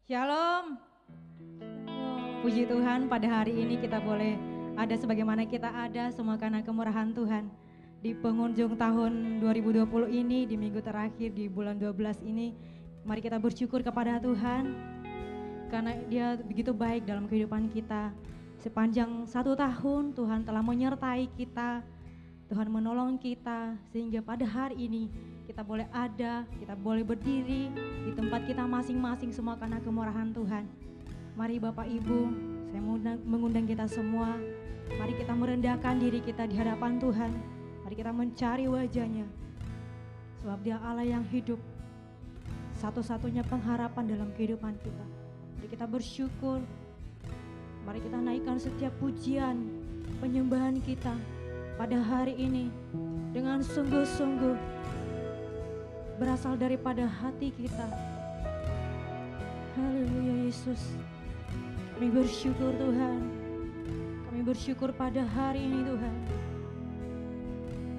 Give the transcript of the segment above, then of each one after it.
Shalom. Puji Tuhan, pada hari ini kita boleh ada sebagaimana kita ada semua karena kemurahan Tuhan. Di penghujung tahun 2020 ini, di minggu terakhir di bulan 12 ini, mari kita bersyukur kepada Tuhan karena Dia begitu baik dalam kehidupan kita. Sepanjang 1 tahun Tuhan telah menyertai kita, Tuhan menolong kita sehingga pada hari ini kita boleh ada, kita boleh berdiri di tempat kita masing-masing semua karena kemurahan Tuhan. Mari Bapak Ibu, saya mengundang kita semua, mari kita merendahkan diri kita di hadapan Tuhan. Mari kita mencari wajah-Nya, sebab Dia Allah yang hidup, satu-satunya pengharapan dalam kehidupan kita. Mari kita bersyukur, mari kita naikkan setiap pujian, penyembahan kita pada hari ini dengan sungguh-sungguh berasal daripada hati kita. Haleluya Yesus. Kami bersyukur Tuhan. Kami bersyukur pada hari ini Tuhan.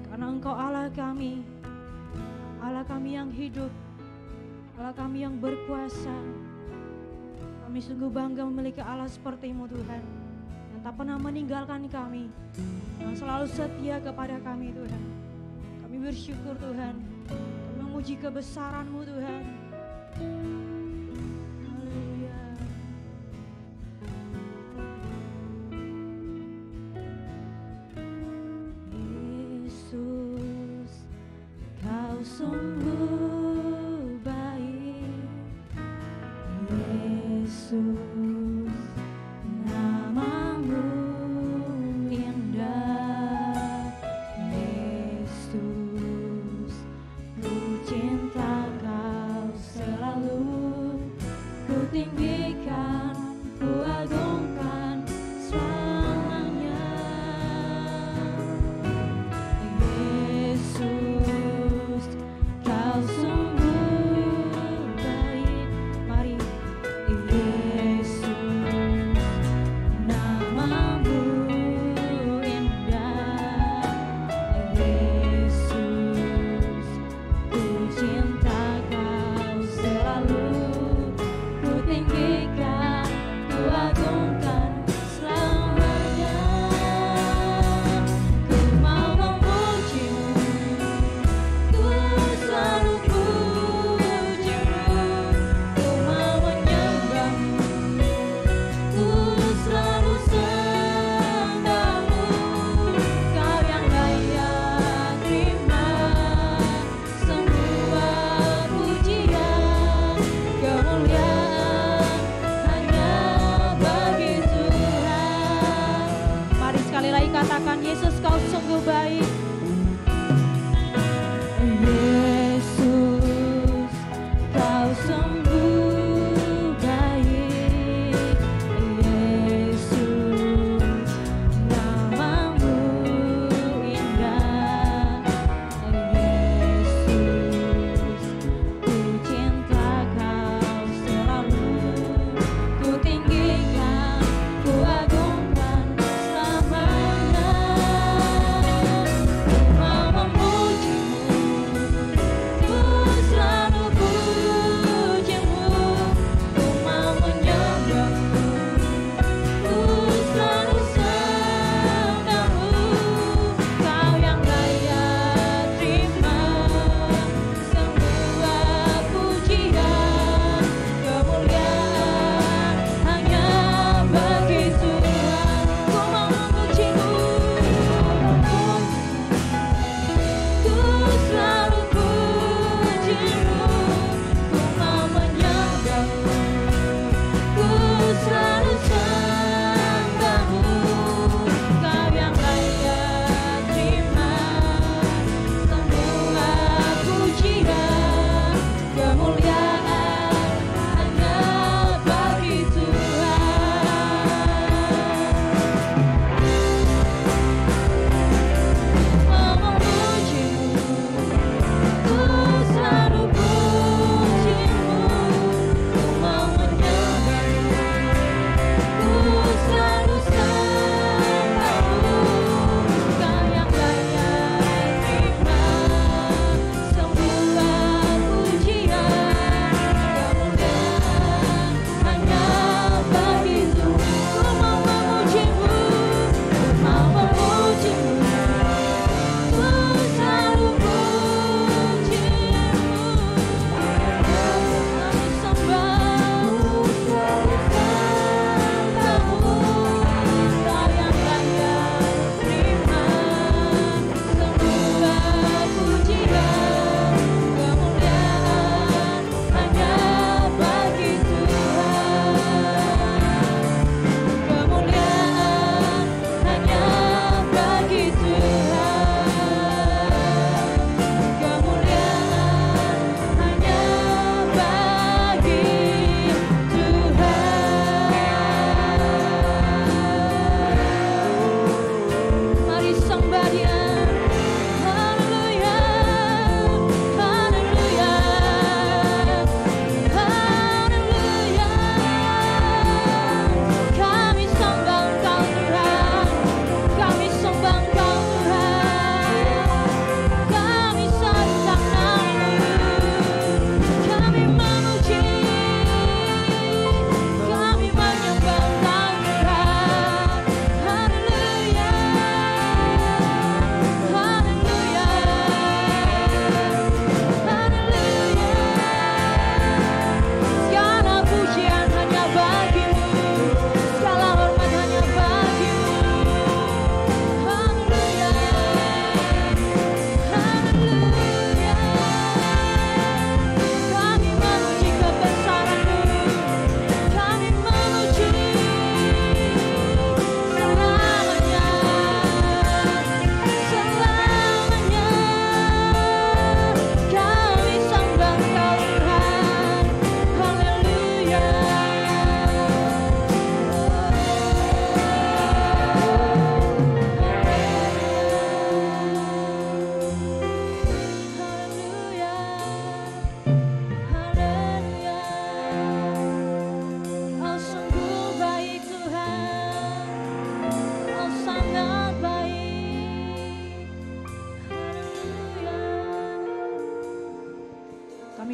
Karena Engkau Allah kami yang hidup, Allah kami yang berkuasa. Kami sungguh bangga memiliki Allah seperti-Mu Tuhan, yang tak pernah meninggalkan kami, yang selalu setia kepada kami Tuhan. Kami bersyukur Tuhan, kami memuji kebesaran-Mu Tuhan. Sungguh baik, Yesus, namamu indah, Yesus, ku cinta kau selalu, ku tinggikan, ku agungkan selamanya, Yesus. Kau sungguh baik, mari Yesus, namamu indah, Yesus, ku cinta kau selalu, ku tinggikan, ku agungkan selamanya, ku mau memujimu. Selalu pujimu, ku mau menyembahmu, ku selalu sembahmu, kau yang layak terima semua pujian, kemuliaan hanya bagi Tuhan. Mari sekali lagi katakan, Yesus kau sungguh baik. Yesus, kau sungguh baik, Yesus, namamu indah, Yesus, ku cinta kau selalu, ku tinggikan, ku agungkan selamanya,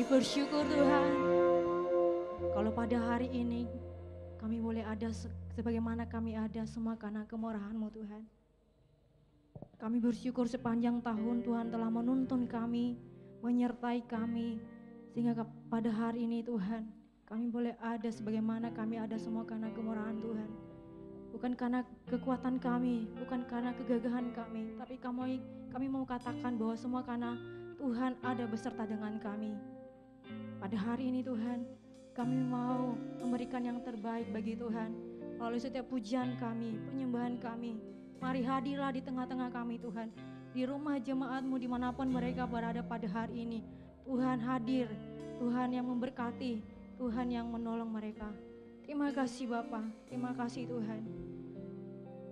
bersyukur Tuhan. Kalau pada hari ini kami boleh ada sebagaimana kami ada semua karena kemurahan-Mu Tuhan. Kami bersyukur sepanjang tahun Tuhan telah menuntun kami, menyertai kami. Sehingga pada hari ini Tuhan, kami boleh ada sebagaimana kami ada semua karena kemurahan Tuhan. Bukan karena kekuatan kami, bukan karena kegagahan kami, tapi kami mau katakan bahwa semua karena Tuhan ada beserta dengan kami. Pada hari ini Tuhan, kami mau memberikan yang terbaik bagi Tuhan. Melalui setiap pujian kami, penyembahan kami, mari hadirlah di tengah-tengah kami Tuhan. Di rumah jemaat-Mu dimanapun mereka berada pada hari ini, Tuhan hadir, Tuhan yang memberkati, Tuhan yang menolong mereka. Terima kasih Bapa, terima kasih Tuhan.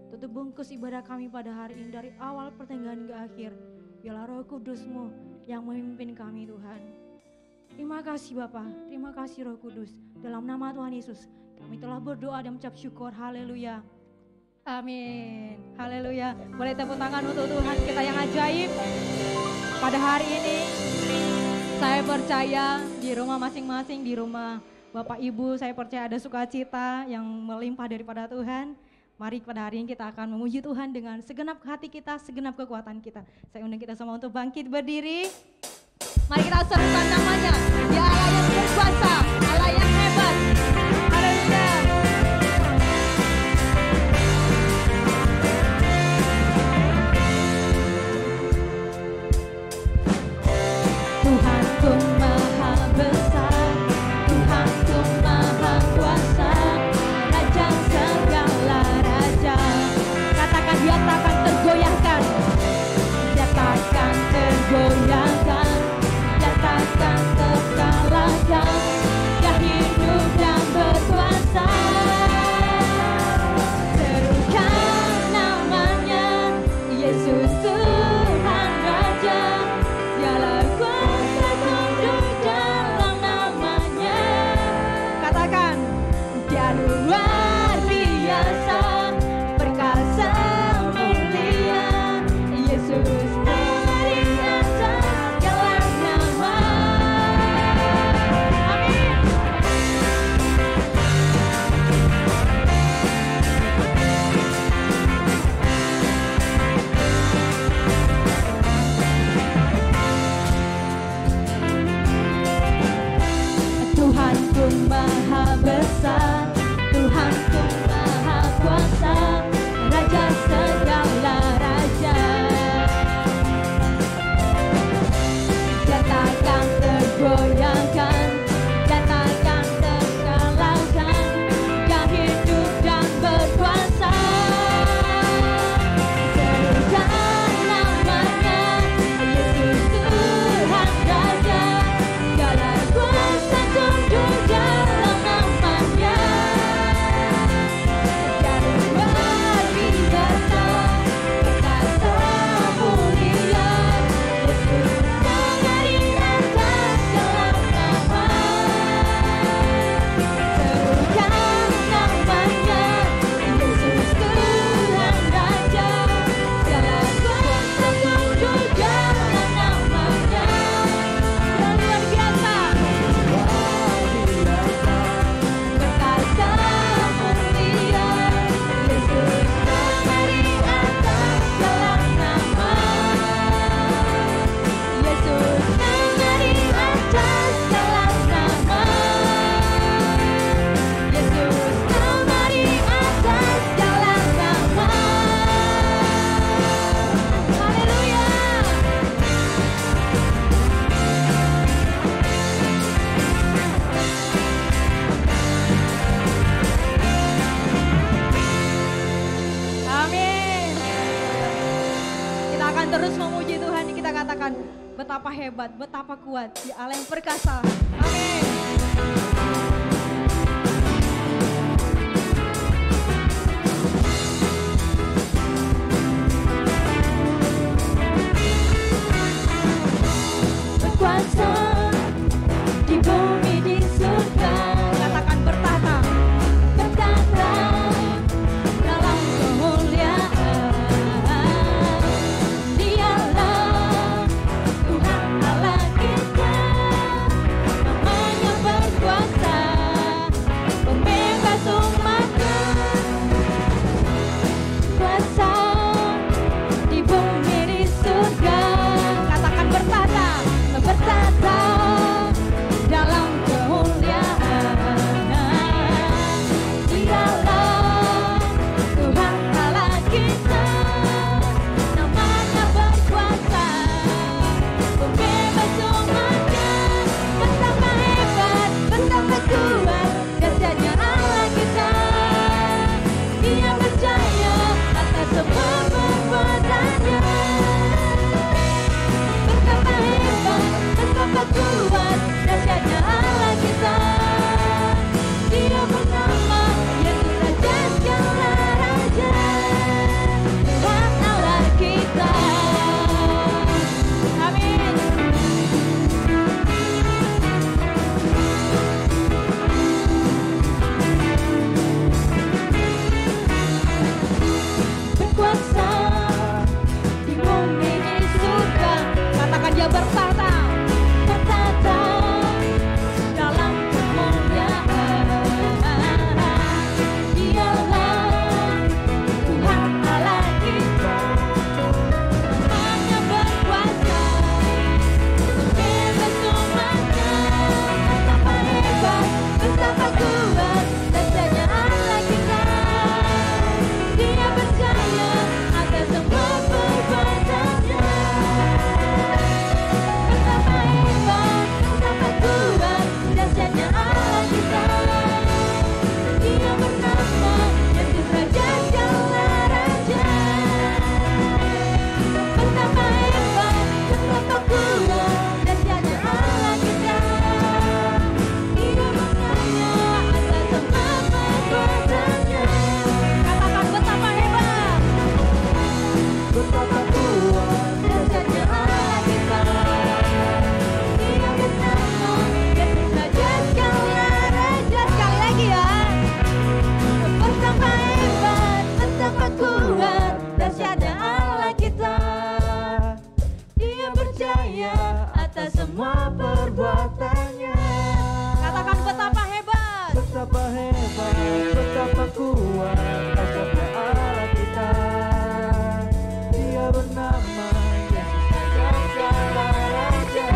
Tutup bungkus ibadah kami pada hari ini dari awal pertengahan hingga akhir. Biarlah Roh Kudus-Mu yang memimpin kami Tuhan. Terima kasih Bapa, terima kasih Roh Kudus. Dalam nama Tuhan Yesus, kami telah berdoa dan mengucap syukur. Haleluya. Amin. Haleluya. Boleh tepuk tangan untuk Tuhan kita yang ajaib. Pada hari ini, saya percaya di rumah masing-masing, di rumah Bapak Ibu, saya percaya ada sukacita yang melimpah daripada Tuhan. Mari pada hari ini kita akan memuji Tuhan dengan segenap hati kita, segenap kekuatan kita. Saya undang kita semua untuk bangkit berdiri. Mari kita serukan namanya, dia Allah yang berkuasa, Allah yang hebat. Haleluya. Tuhanku maha besar, Tuhanku maha kuasa, Raja segala raja. Katakan dia takkan tergoyahkan, dia takkan tergoyahkan, dia takkan terkalahkan, dia hidup dan berkuasa. Serukan namanya, Yesus Tuhan Raja, dialah kuasa tunduk dalam namanya. Katakan, dia luar biasa, perkasa mulia, Yesus dari atas segala nama. Amin. Tuhanku maha besar, Tuhanku maha kuasa, Raja segala raja. Dia takkan tergoyahkan, dia takkan terkalahkan, dia hidup dan berkuasa. Serukan namanya, Yesus Tuhan Raja, dialah kuasa tunduk dalam namanya. Dia luar biasa, perkasa mulia, Yesus dari atas segala nama. Serukan namanya, Yesus Tuhan Raja, dialah kuasa tunduk dalam namanya. Dia luar biasa, perkasa mulia, Yesus dari atas segala nama. Yesus dari atas segala nama. Yesus dari atas segala nama. Haleluya. Amin. Kita akan terus memuji Tuhan. Kita katakan betapa hebat, betapa kuat di Allah yang perkasa. Amin. Berkuasa di bumi di surga. Katakan bertata, bertata dalam kemuliaan. Dialah Tuhan Allah kita, semua perbuatannya. Katakan betapa hebat, betapa hebat, betapa kuat kasatnya Allah kita. Dia bernama Yesus Sang Raja.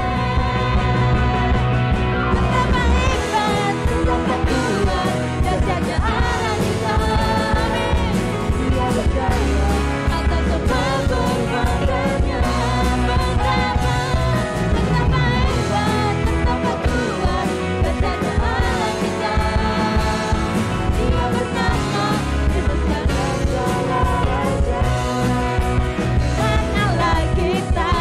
betapa hebat, betapa kuat dasarnya Allah kita. Dia berjaya Atas semua perbuatannya. Betapa hebat, betapa kuat dasarnya Allah kita. Dia bernama Yesus Sang Raja. Dan Allah kita.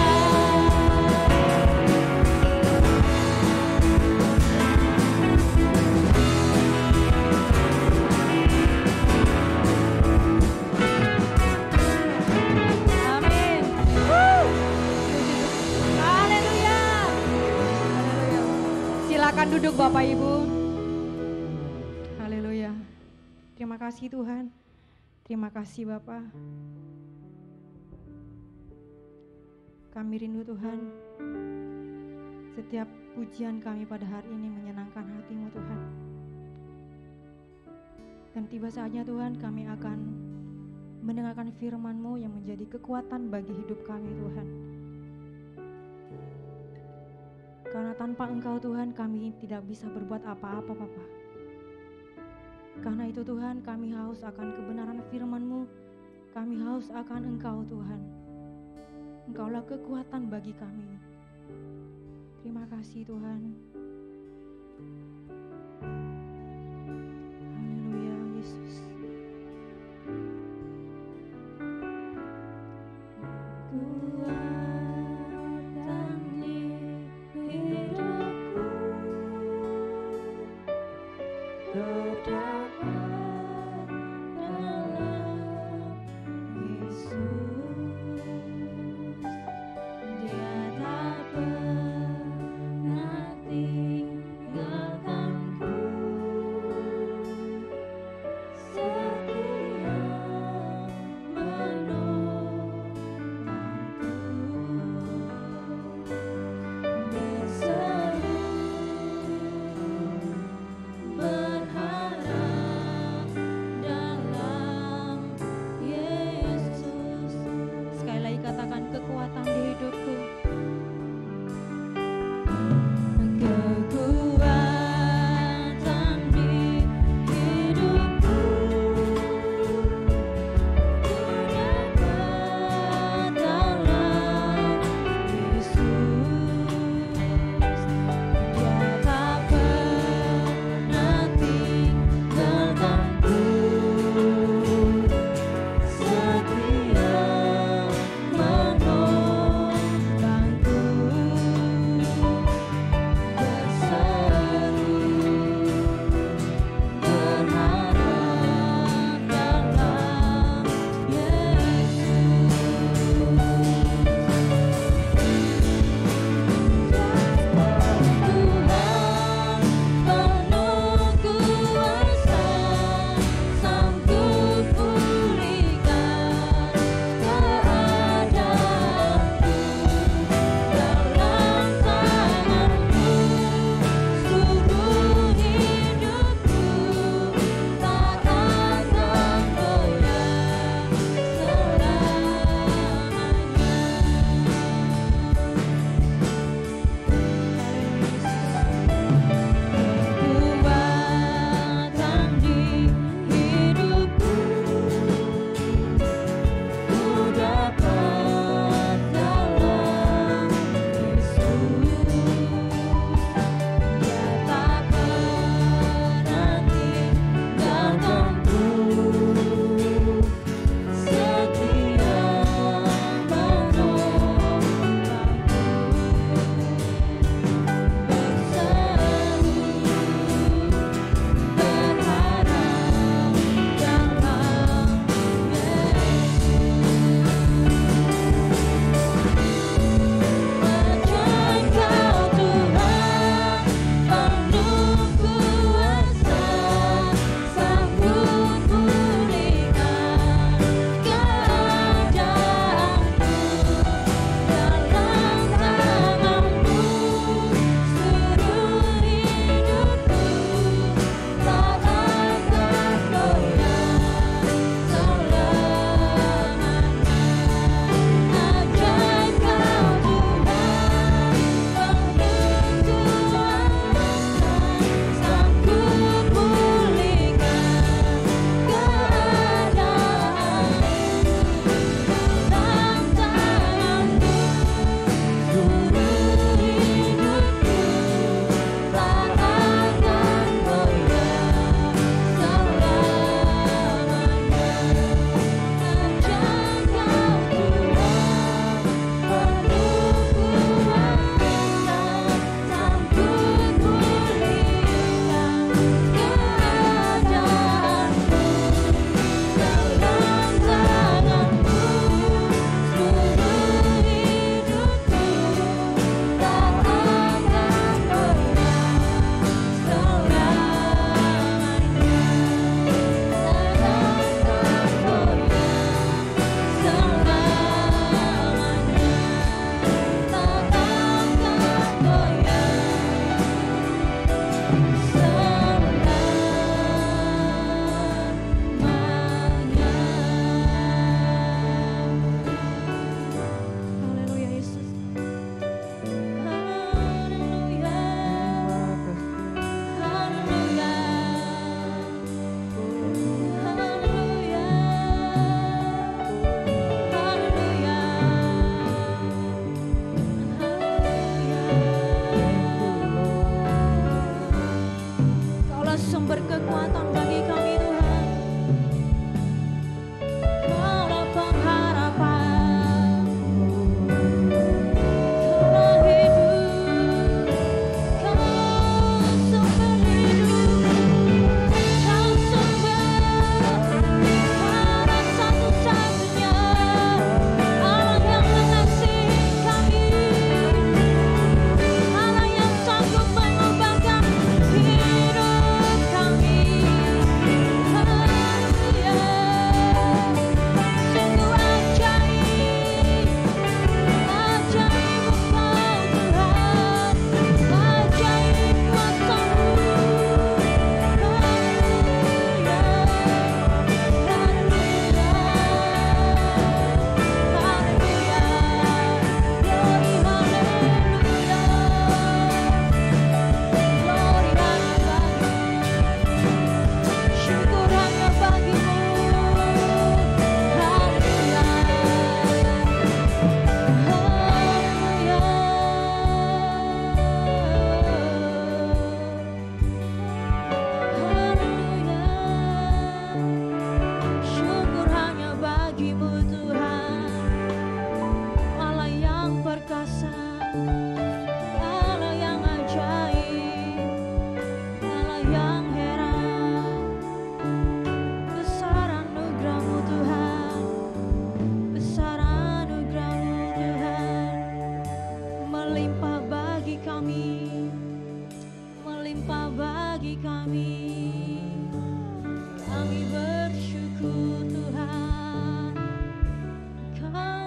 Amin. Haleluya. Haleluya. Silakan duduk Bapak Ibu. Haleluya. Terima kasih Tuhan. Terima kasih Bapak. Kami rindu Tuhan. Setiap pujian kami pada hari ini menyenangkan hati-Mu Tuhan. Dan tiba saatnya Tuhan kami akan mendengarkan firman-Mu yang menjadi kekuatan bagi hidup kami Tuhan. Karena tanpa Engkau Tuhan kami tidak bisa berbuat apa-apa Bapa. Karena itu Tuhan kami haus akan kebenaran firman-Mu. Kami haus akan Engkau Tuhan. Engkaulah kekuatan bagi kami. Terima kasih Tuhan. Haleluya Yesus. Kuatan di hidupku terdapat dalam Yesus. Dia tak pernah tinggalkan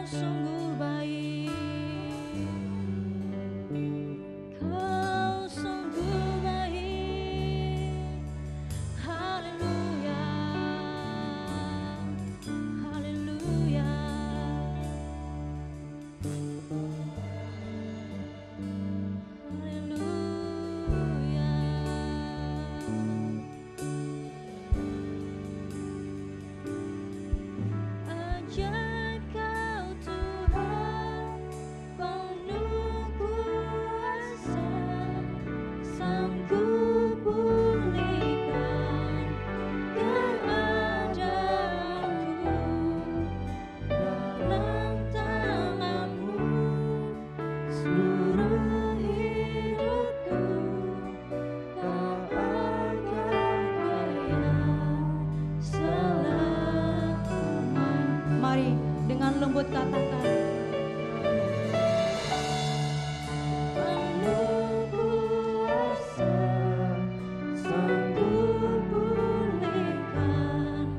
sungguh baik, Kau sungguh baik. Haleluya, haleluya. Ajaib Kau Tuhan, penuh kuasa, sanggup pulihkan keadaanku. Dalam tangan-Mu seluruh hidupku, Kau akan kaya selamanya. Mari dengan lembut katakan, penuh kuasa, sanggup pulihkan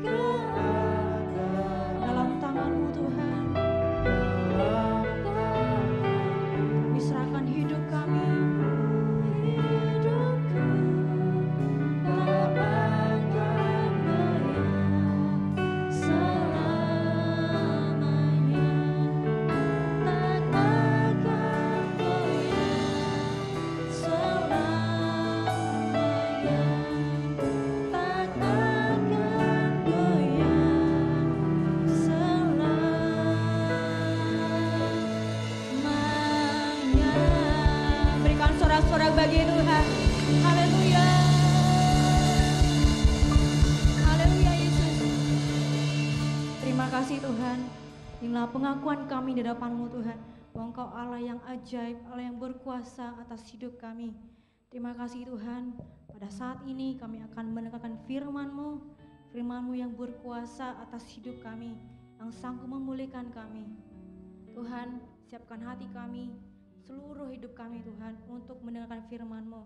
keadaan. Dalam tangan-Mu Tuhan, kami serahkan hidup kami, hidupku, Kau akan kaya selamanya. Tak akan goyah selamanya. Tak akan goyah selamanya. Berikan sorak-sorak bagi Tuhan. Haleluya. Haleluya Yesus. Terima kasih Tuhan. Inilah pengakuan kami di hadapan-Mu Tuhan, bahwa Engkau Allah yang ajaib, Allah yang berkuasa atas hidup kami. Terima kasih Tuhan. Pada saat ini kami akan mendengarkan firman-Mu, firman-Mu yang berkuasa atas hidup kami, yang sanggup memulihkan kami. Tuhan, siapkan hati kami, seluruh hidup kami Tuhan, untuk mendengarkan firman-Mu,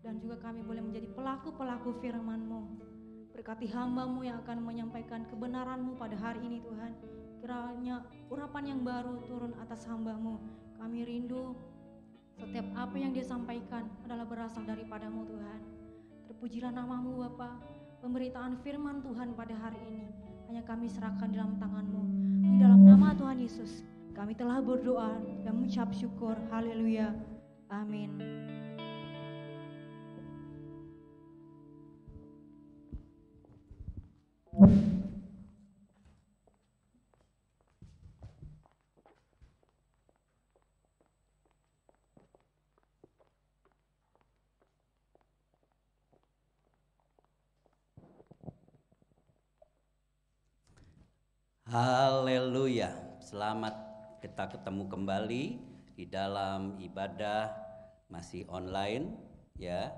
dan juga kami boleh menjadi pelaku-pelaku firman-Mu. Berkati hamba-Mu yang akan menyampaikan kebenaran-Mu pada hari ini Tuhan. Kiranya urapan yang baru turun atas hamba-Mu. Kami rindu setiap apa yang Dia sampaikan adalah berasal daripada-Mu Tuhan. Terpujilah nama-Mu Bapa. Pemberitaan firman Tuhan pada hari ini hanya kami serahkan dalam tangan-Mu. Di dalam nama Tuhan Yesus kami telah berdoa dan mengucap syukur. Haleluya. Amin. Haleluya. Selamat kita ketemu kembali di dalam ibadah masih online ya.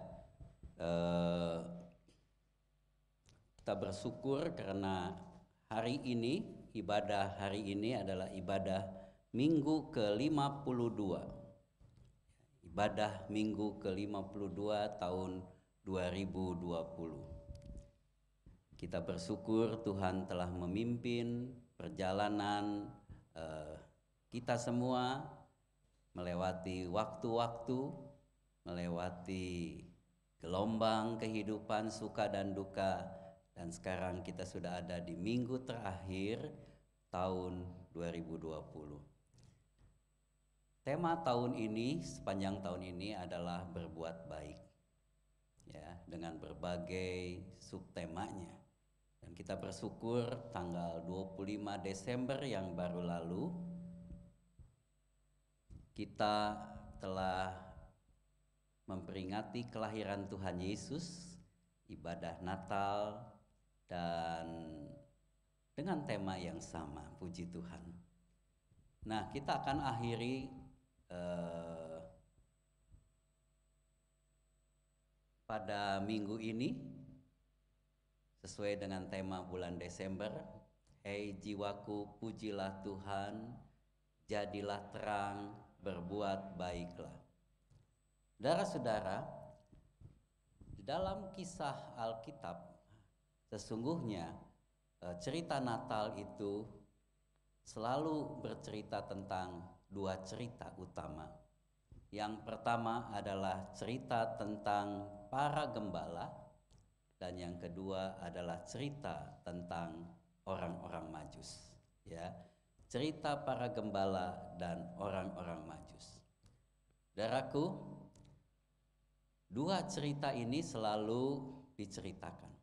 Kita bersyukur karena hari ini, ibadah hari ini adalah ibadah minggu ke-52. Ibadah minggu ke-52 tahun 2020. Kita bersyukur Tuhan telah memimpin perjalanan kita semua melewati waktu-waktu, melewati gelombang kehidupan suka dan duka, dan sekarang kita sudah ada di minggu terakhir tahun 2020. Tema tahun ini, sepanjang tahun ini adalah berbuat baik, ya, dengan berbagai subtemanya. Dan kita bersyukur tanggal 25 Desember yang baru lalu kita telah memperingati kelahiran Tuhan Yesus, ibadah Natal, dan dengan tema yang sama, puji Tuhan. Nah, kita akan akhiri pada minggu ini sesuai dengan tema bulan Desember. Hei jiwaku, pujilah Tuhan, jadilah terang, berbuat baiklah. Saudara-saudara, di dalam kisah Alkitab sesungguhnya cerita Natal itu selalu bercerita tentang dua cerita utama. Yang pertama adalah cerita tentang para gembala, dan yang kedua adalah cerita tentang orang-orang Majus. Ya, cerita para gembala dan orang-orang Majus. Saudaraku, dua cerita ini selalu diceritakan.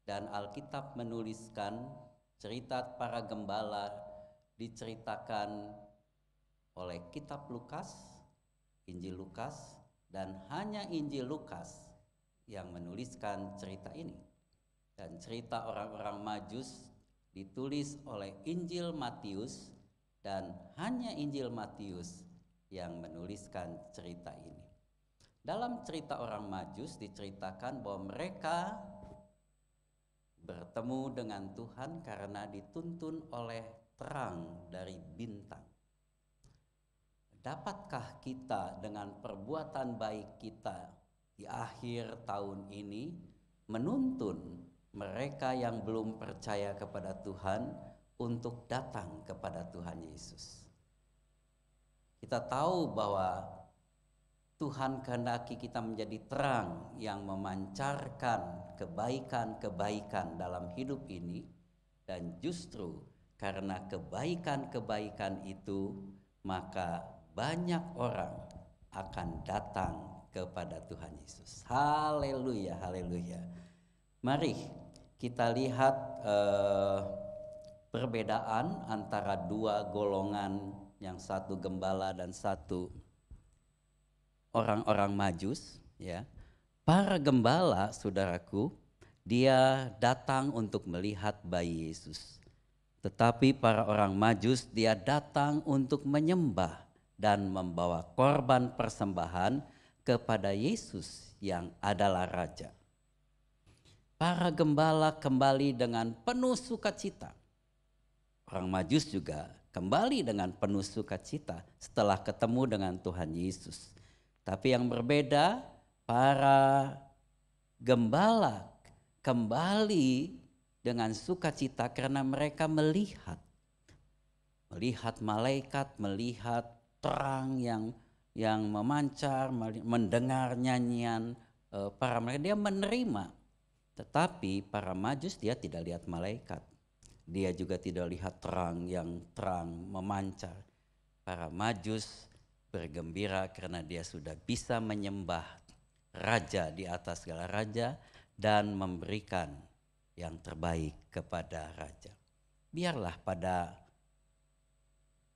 Dan Alkitab menuliskan cerita para gembala diceritakan oleh kitab Lukas, Injil Lukas, dan hanya Injil Lukas yang menuliskan cerita ini. Dan cerita orang-orang Majus ditulis oleh Injil Matius, dan hanya Injil Matius yang menuliskan cerita ini. Dalam cerita orang Majus diceritakan bahwa mereka bertemu dengan Tuhan karena dituntun oleh terang dari bintang. Dapatkah kita dengan perbuatan baik kita di akhir tahun ini menuntun mereka yang belum percaya kepada Tuhan untuk datang kepada Tuhan Yesus? Kita tahu bahwa Tuhan kehendaki kita menjadi terang yang memancarkan kebaikan-kebaikan dalam hidup ini, dan justru karena kebaikan-kebaikan itu maka banyak orang akan datang kepada Tuhan Yesus. Haleluya, haleluya. Mari kita lihat perbedaan antara dua golongan, yang satu gembala dan satu orang-orang Majus, ya. Para gembala, saudaraku, dia datang untuk melihat bayi Yesus. Tetapi para orang Majus, dia datang untuk menyembah dan membawa korban persembahan kepada Yesus yang adalah Raja. Para gembala kembali dengan penuh sukacita. Orang Majus juga kembali dengan penuh sukacita setelah ketemu dengan Tuhan Yesus. Tapi yang berbeda, para gembala kembali dengan sukacita karena mereka melihat malaikat, melihat terang yang memancar, mendengar nyanyian para mereka, dia menerima. Tetapi para Majus dia tidak lihat malaikat, dia juga tidak lihat terang yang terang memancar. Para Majus bergembira karena dia sudah bisa menyembah Raja di atas segala raja dan memberikan yang terbaik kepada Raja. Biarlah pada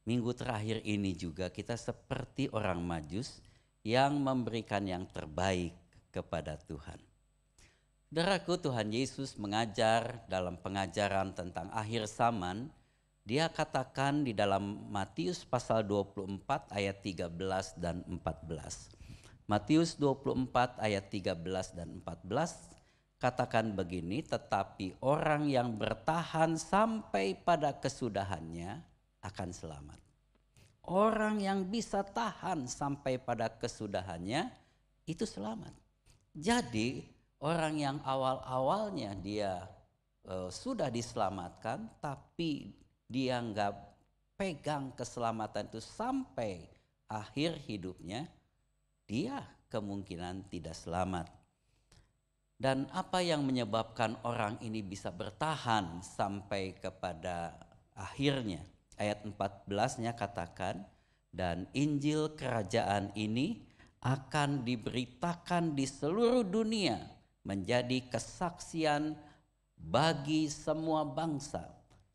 minggu terakhir ini juga kita seperti orang Majus yang memberikan yang terbaik kepada Tuhan. Saudaraku, Tuhan Yesus mengajar dalam pengajaran tentang akhir zaman. Dia katakan di dalam Matius pasal 24 ayat 13 dan 14. Matius 24 ayat 13 dan 14 katakan begini, tetapi orang yang bertahan sampai pada kesudahannya akan selamat. Orang yang bisa tahan sampai pada kesudahannya itu selamat. Jadi orang yang awal-awalnya dia sudah diselamatkan, tapi dia nggak pegang keselamatan itu sampai akhir hidupnya, dia kemungkinan tidak selamat. Dan apa yang menyebabkan orang ini bisa bertahan sampai kepada akhirnya? Ayat 14-nya katakan, dan Injil kerajaan ini akan diberitakan di seluruh dunia menjadi kesaksian bagi semua bangsa.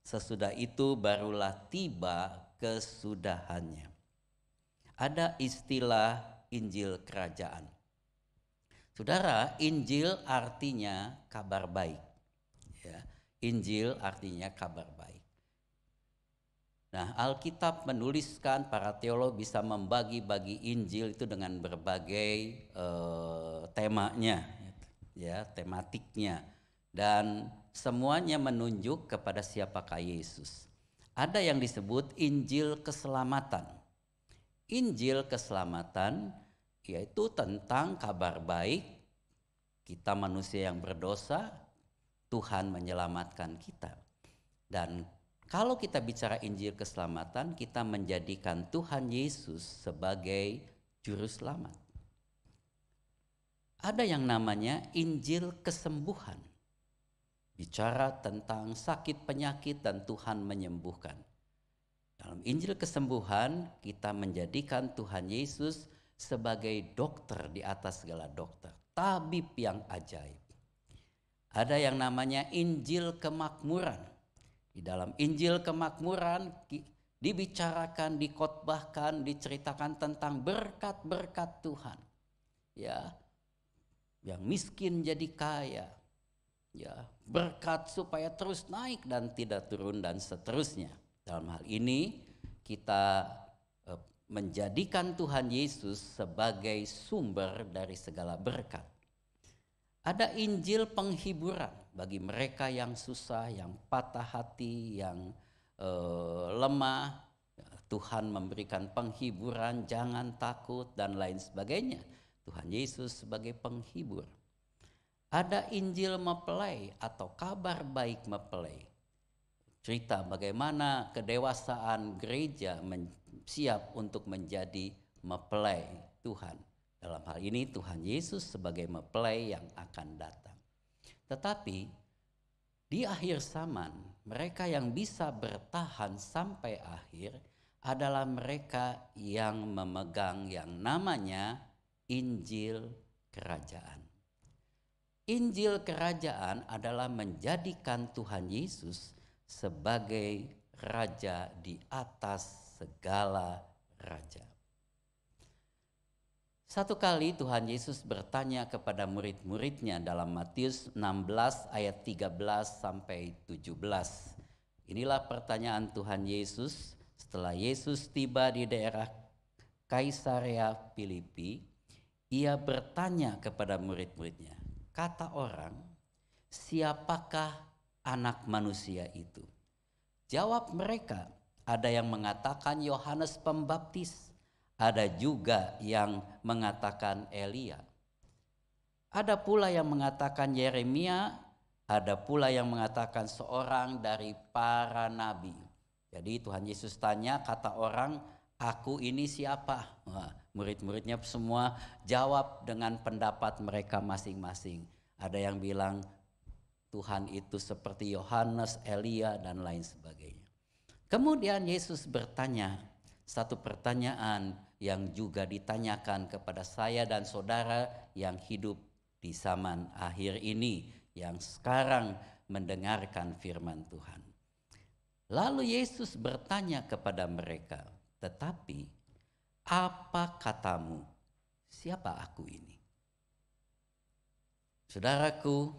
Sesudah itu barulah tiba kesudahannya. Ada istilah Injil kerajaan. Saudara, Injil artinya kabar baik. Ya, Injil artinya kabar baik. Nah, Alkitab menuliskan, para teolog bisa membagi-bagi Injil itu dengan berbagai temanya, ya, tematiknya. Dan semuanya menunjuk kepada siapakah Yesus. Ada yang disebut Injil keselamatan. Injil keselamatan yaitu tentang kabar baik, kita manusia yang berdosa, Tuhan menyelamatkan kita. Dan Kalau kita bicara Injil keselamatan, kita menjadikan Tuhan Yesus sebagai juru selamat. Ada yang namanya Injil kesembuhan. Bicara tentang sakit penyakit dan Tuhan menyembuhkan. Dalam Injil kesembuhan, kita menjadikan Tuhan Yesus sebagai dokter di atas segala dokter. Tabib yang ajaib. Ada yang namanya Injil kemakmuran. Di dalam Injil kemakmuran dibicarakan, dikhotbahkan, diceritakan tentang berkat-berkat Tuhan. Ya, yang miskin jadi kaya. Ya, berkat supaya terus naik dan tidak turun dan seterusnya. Dalam hal ini kita menjadikan Tuhan Yesus sebagai sumber dari segala berkat. Ada Injil penghiburan bagi mereka yang susah, yang patah hati, yang lemah. Tuhan memberikan penghiburan, jangan takut dan lain sebagainya. Tuhan Yesus sebagai penghibur. Ada Injil mempelai atau kabar baik mempelai. Cerita bagaimana kedewasaan gereja siap untuk menjadi mempelai Tuhan. Dalam hal ini Tuhan Yesus sebagai mempelai yang akan datang. Tetapi di akhir zaman mereka yang bisa bertahan sampai akhir adalah mereka yang memegang yang namanya Injil Kerajaan. Injil Kerajaan adalah menjadikan Tuhan Yesus sebagai Raja di atas segala raja. Satu kali Tuhan Yesus bertanya kepada murid-muridnya dalam Matius 16 ayat 13 sampai 17. Inilah pertanyaan Tuhan Yesus setelah Yesus tiba di daerah Kaisarea Filipi. Ia bertanya kepada murid-muridnya, kata orang, siapakah anak manusia itu? Jawab mereka, ada yang mengatakan Yohanes Pembaptis. Ada juga yang mengatakan Elia. Ada pula yang mengatakan Yeremia, ada pula yang mengatakan seorang dari para nabi. Jadi Tuhan Yesus tanya, kata orang, aku ini siapa? Wah, murid-muridnya semua jawab dengan pendapat mereka masing-masing. Ada yang bilang Tuhan itu seperti Yohanes, Elia dan lain sebagainya. Kemudian Yesus bertanya satu pertanyaan yang juga ditanyakan kepada saya dan saudara yang hidup di zaman akhir ini, yang sekarang mendengarkan firman Tuhan. Lalu Yesus bertanya kepada mereka, tetapi apa katamu, siapa aku ini? Saudaraku,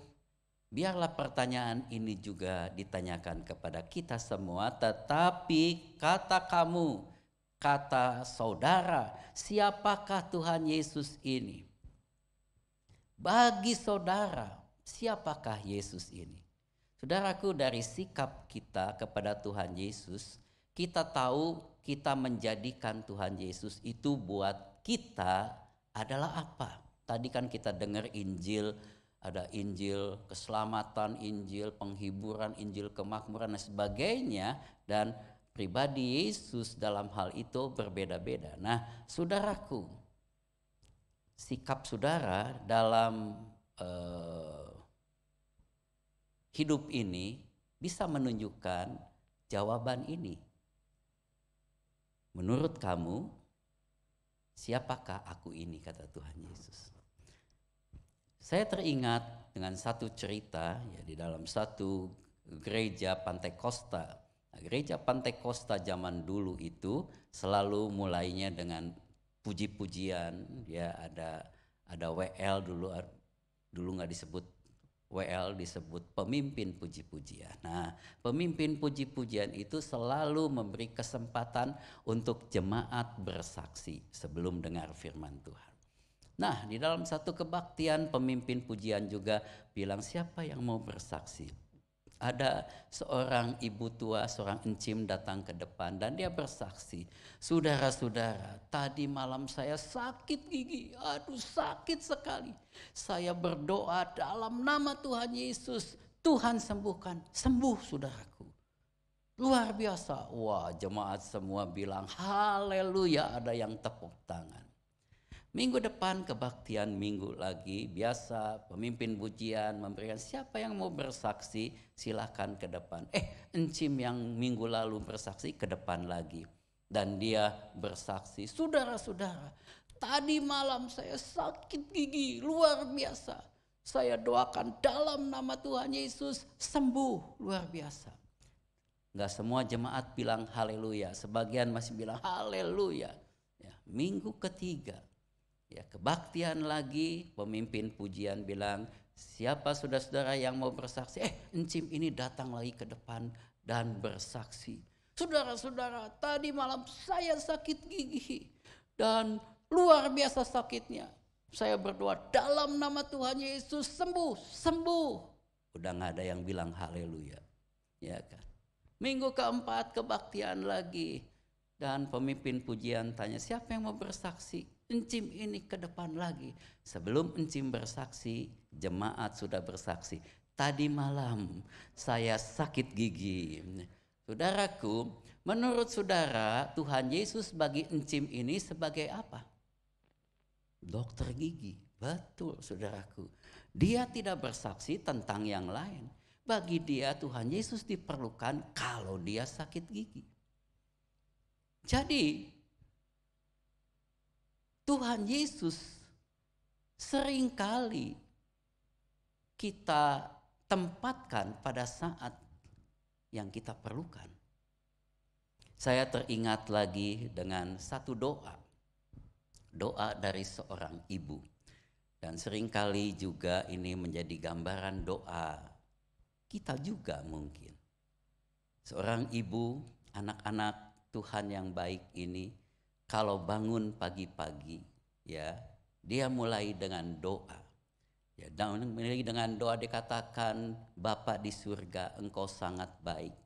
biarlah pertanyaan ini juga ditanyakan kepada kita semua, tetapi kata kamu, kata saudara, siapakah Tuhan Yesus ini? Bagi saudara, siapakah Yesus ini? Saudaraku, dari sikap kita kepada Tuhan Yesus, kita tahu kita menjadikan Tuhan Yesus itu buat kita adalah apa? Tadi kan kita dengar Injil, ada Injil keselamatan, Injil penghiburan, Injil kemakmuran dan sebagainya, dan pribadi Yesus dalam hal itu berbeda-beda. Nah, saudaraku, sikap saudara dalam hidup ini bisa menunjukkan jawaban ini. Menurut kamu, siapakah aku ini, kata Tuhan Yesus. Saya teringat dengan satu cerita ya, di dalam satu gereja Pantai Costa. Gereja Pantai Costa zaman dulu itu selalu mulainya dengan puji-pujian, ya ada WL dulu nggak disebut WL, disebut pemimpin puji-pujian. Nah, pemimpin puji-pujian itu selalu memberi kesempatan untuk jemaat bersaksi sebelum dengar firman Tuhan. Nah, di dalam satu kebaktian pemimpin pujian juga bilang, siapa yang mau bersaksi? Ada seorang ibu tua, seorang encim datang ke depan dan dia bersaksi, saudara-saudara, tadi malam saya sakit gigi, aduh sakit sekali. Saya berdoa dalam nama Tuhan Yesus, Tuhan sembuhkan, sembuh saudaraku. Luar biasa. Wah, jemaat semua bilang haleluya, ada yang tepuk tangan. Minggu depan kebaktian minggu lagi, biasa pemimpin pujian memberikan siapa yang mau bersaksi silahkan ke depan. Encim yang minggu lalu bersaksi ke depan lagi. Dan dia bersaksi, saudara-saudara, tadi malam saya sakit gigi luar biasa. Saya doakan dalam nama Tuhan Yesus sembuh luar biasa. Enggak semua jemaat bilang haleluya, sebagian masih bilang haleluya. Ya, minggu ketiga, ya kebaktian lagi, pemimpin pujian bilang, siapa saudara-saudara yang mau bersaksi? Encim ini datang lagi ke depan dan bersaksi. Saudara-saudara, tadi malam saya sakit gigi dan luar biasa sakitnya. Saya berdoa dalam nama Tuhan Yesus sembuh. Udah gak ada yang bilang haleluya. Ya kan? Minggu keempat kebaktian lagi. Dan pemimpin pujian tanya, siapa yang mau bersaksi? Encim ini ke depan lagi. Sebelum encim bersaksi, jemaat sudah bersaksi. Tadi malam saya sakit gigi. Saudaraku, menurut saudara, Tuhan Yesus bagi encim ini sebagai apa? Dokter gigi. Betul, saudaraku. Dia tidak bersaksi tentang yang lain. Bagi dia Tuhan Yesus diperlukan kalau dia sakit gigi. Jadi Tuhan Yesus seringkali kita tempatkan pada saat yang kita perlukan. Saya teringat lagi dengan satu doa. Doa dari seorang ibu. Dan seringkali juga ini menjadi gambaran doa kita juga mungkin. Seorang ibu, anak-anak Tuhan yang baik ini, kalau bangun pagi-pagi, ya, dia mulai dengan doa. Ya, mulai dengan doa dikatakan, Bapa di surga, Engkau sangat baik,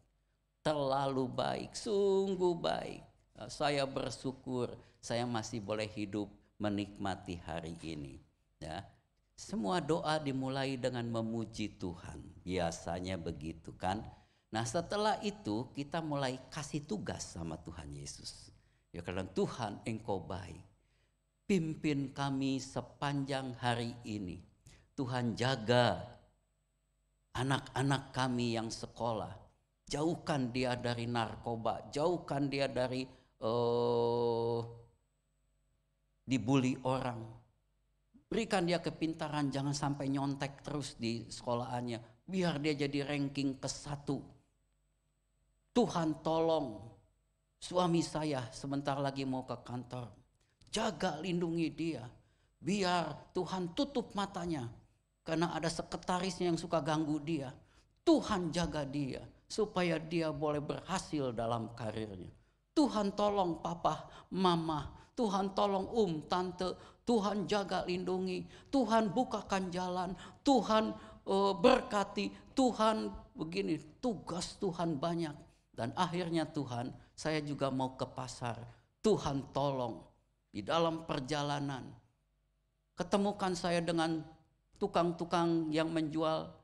terlalu baik, sungguh baik. Saya bersyukur, saya masih boleh hidup menikmati hari ini. Ya, semua doa dimulai dengan memuji Tuhan, biasanya begitu kan. Nah setelah itu kita mulai kasih tugas sama Tuhan Yesus. Ya karena Tuhan Engkau baik, pimpin kami sepanjang hari ini. Tuhan jaga anak-anak kami yang sekolah, jauhkan dia dari narkoba, jauhkan dia dari dibully orang. Berikan dia kepintaran, jangan sampai nyontek terus di sekolahannya. Biar dia jadi ranking ke-1. Tuhan tolong suami saya sebentar lagi mau ke kantor. Jaga lindungi dia. Biar Tuhan tutup matanya. Karena ada sekretarisnya yang suka ganggu dia. Tuhan jaga dia supaya dia boleh berhasil dalam karirnya. Tuhan tolong papa, mama. Tuhan tolong tante. Tuhan jaga lindungi, Tuhan bukakan jalan, Tuhan berkati, Tuhan begini, tugas Tuhan banyak. Dan akhirnya Tuhan, saya juga mau ke pasar, Tuhan tolong di dalam perjalanan. Ketemukan saya dengan tukang-tukang yang menjual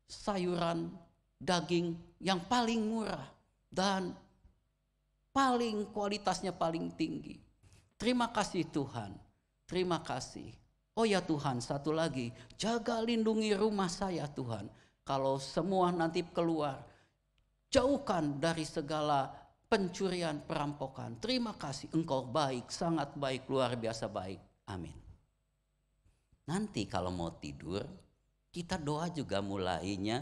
sayuran, daging yang paling murah dan paling kualitasnya paling tinggi. Terima kasih Tuhan. Terima kasih. Oh ya Tuhan, satu lagi, jaga lindungi rumah saya Tuhan. Kalau semua nanti keluar, jauhkan dari segala pencurian, perampokan. Terima kasih, Engkau baik, sangat baik, luar biasa baik. Amin. Nanti kalau mau tidur, kita doa juga mulainya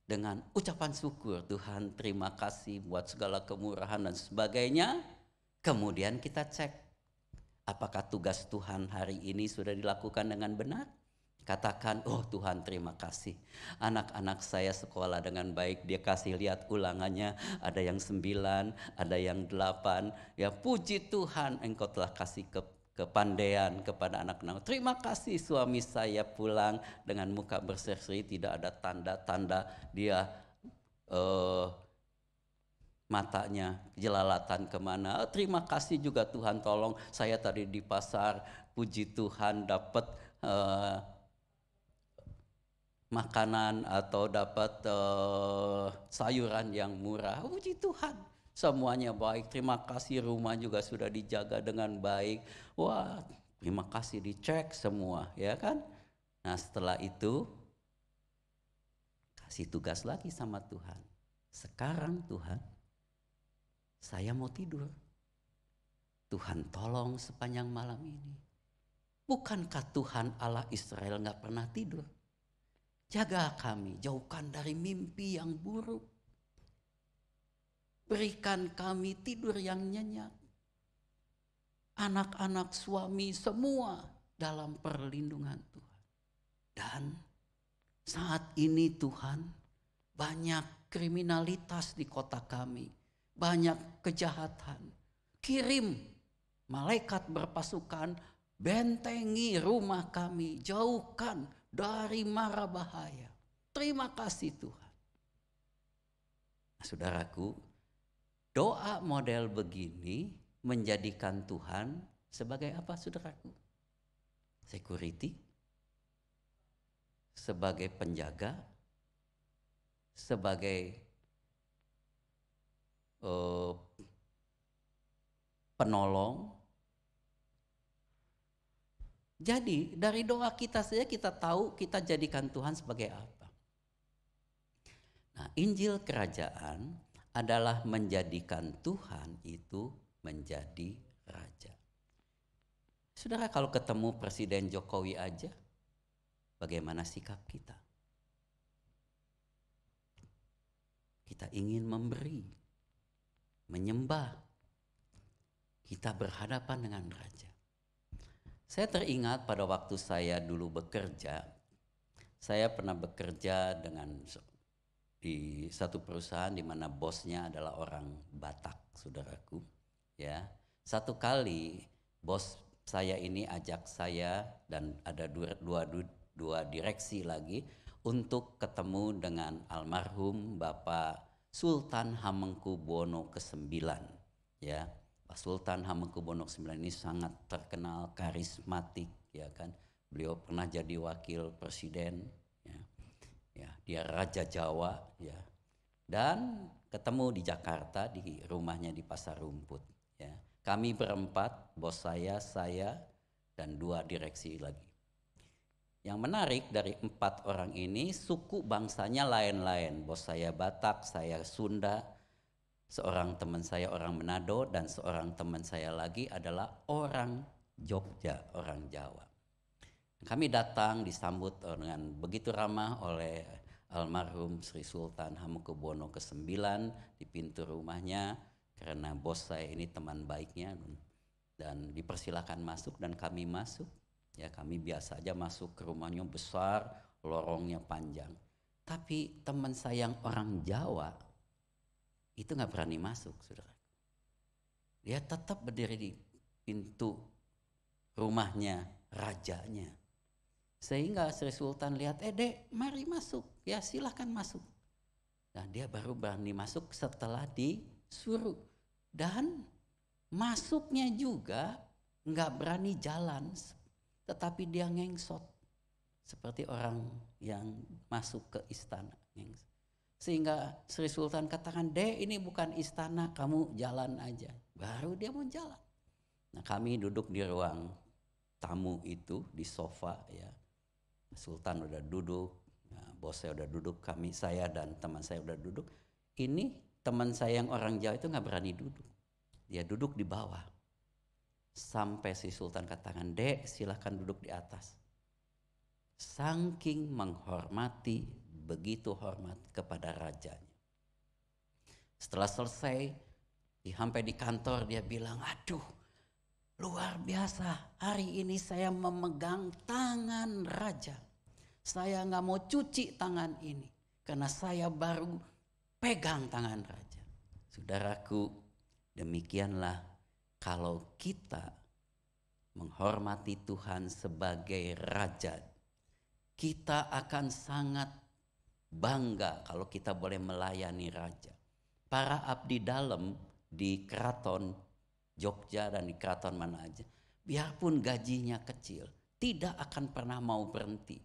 dengan ucapan syukur. Tuhan terima kasih buat segala kemurahan dan sebagainya. Kemudian kita cek. Apakah tugas Tuhan hari ini sudah dilakukan dengan benar? Katakan, oh Tuhan terima kasih. Anak-anak saya sekolah dengan baik. Dia kasih lihat ulangannya. Ada yang 9, ada yang 8. Ya puji Tuhan Engkau telah kasih kepandaian kepada anak-anak. Terima kasih suami saya pulang dengan muka berseri. Tidak ada tanda-tanda dia matanya jelalatan kemana. Terima kasih juga Tuhan tolong saya tadi di pasar, puji Tuhan dapat makanan atau dapat sayuran yang murah. Puji Tuhan, semuanya baik. Terima kasih, rumah juga sudah dijaga dengan baik. Wah, terima kasih, dicek semua, ya kan? Nah, setelah itu kasih tugas lagi sama Tuhan. Sekarang Tuhan, saya mau tidur. Tuhan tolong sepanjang malam ini. Bukankah Tuhan Allah Israel gak pernah tidur? Jaga kami, jauhkan dari mimpi yang buruk. Berikan kami tidur yang nyenyak. Anak-anak, suami, semua dalam perlindungan Tuhan. Dan saat ini Tuhan, banyak kriminalitas di kota kami. Banyak kejahatan. Kirim malaikat berpasukan, bentengi rumah kami, jauhkan dari mara bahaya. Terima kasih Tuhan. Nah, saudaraku, doa model begini menjadikan Tuhan sebagai apa, saudaraku? Security, sebagai penjaga, sebagai penolong. Jadi dari doa kita saja kita tahu kita jadikan Tuhan sebagai apa. Nah, Injil Kerajaan adalah menjadikan Tuhan itu menjadi Raja. Saudara, kalau ketemu Presiden Jokowi aja, bagaimana sikap kita? Kita ingin memberi, menyembah. Kita berhadapan dengan Raja. Saya teringat pada waktu saya dulu bekerja, saya pernah bekerja di satu perusahaan di mana bosnya adalah orang Batak, saudaraku. Ya, satu kali bos saya ini ajak saya dan ada dua direksi lagi untuk ketemu dengan almarhum Bapak Sultan Hamengkubuwono ke-9, ya. Pak Sultan Hamengkubuwono ke-9 ini sangat terkenal, karismatik, ya kan. Beliau pernah jadi wakil presiden, ya. Ya, dia Raja Jawa, ya. Dan ketemu di Jakarta di rumahnya di Pasar Rumput, ya. Kami berempat, bos saya, dan 2 direksi lagi. Yang menarik dari 4 orang ini suku bangsanya lain-lain. Bos saya Batak, saya Sunda, seorang teman saya orang Manado, dan seorang teman saya lagi adalah orang Jogja, orang Jawa. Kami datang disambut dengan begitu ramah oleh almarhum Sri Sultan Hamengkubuwono ke-9 di pintu rumahnya, karena bos saya ini teman baiknya, dan dipersilakan masuk dan kami masuk. Ya, kami biasa aja masuk ke rumahnya, besar, lorongnya panjang. Tapi teman saya yang orang Jawa itu gak berani masuk, saudara. Dia tetap berdiri di pintu rumahnya, rajanya. Sehingga Sri Sultan lihat, Dek, mari masuk, ya silahkan masuk. Dan dia baru berani masuk setelah disuruh. Dan masuknya juga gak berani jalan, tetapi dia ngengsot. Seperti orang yang masuk ke istana. Sehingga Sri Sultan katakan, Dek, ini bukan istana, kamu jalan aja. Baru dia mau jalan. Nah, kami duduk di ruang tamu itu, di sofa, ya. Sultan udah duduk, nah, bos saya udah duduk, saya dan teman saya udah duduk. Ini teman saya yang orang Jawa itu gak berani duduk. Dia duduk di bawah. Sampai si Sultan katakan, Dek, silahkan duduk di atas. Saking menghormati, begitu hormat kepada rajanya. Setelah selesai, sampai di kantor dia bilang, aduh, luar biasa, hari ini saya memegang tangan raja. Saya gak mau cuci tangan ini, karena saya baru pegang tangan raja. Saudaraku, demikianlah kalau kita menghormati Tuhan sebagai raja, kita akan sangat bangga kalau kita boleh melayani raja. Para abdi dalam di keraton Jogja dan di keraton mana aja, biarpun gajinya kecil, tidak akan pernah mau berhenti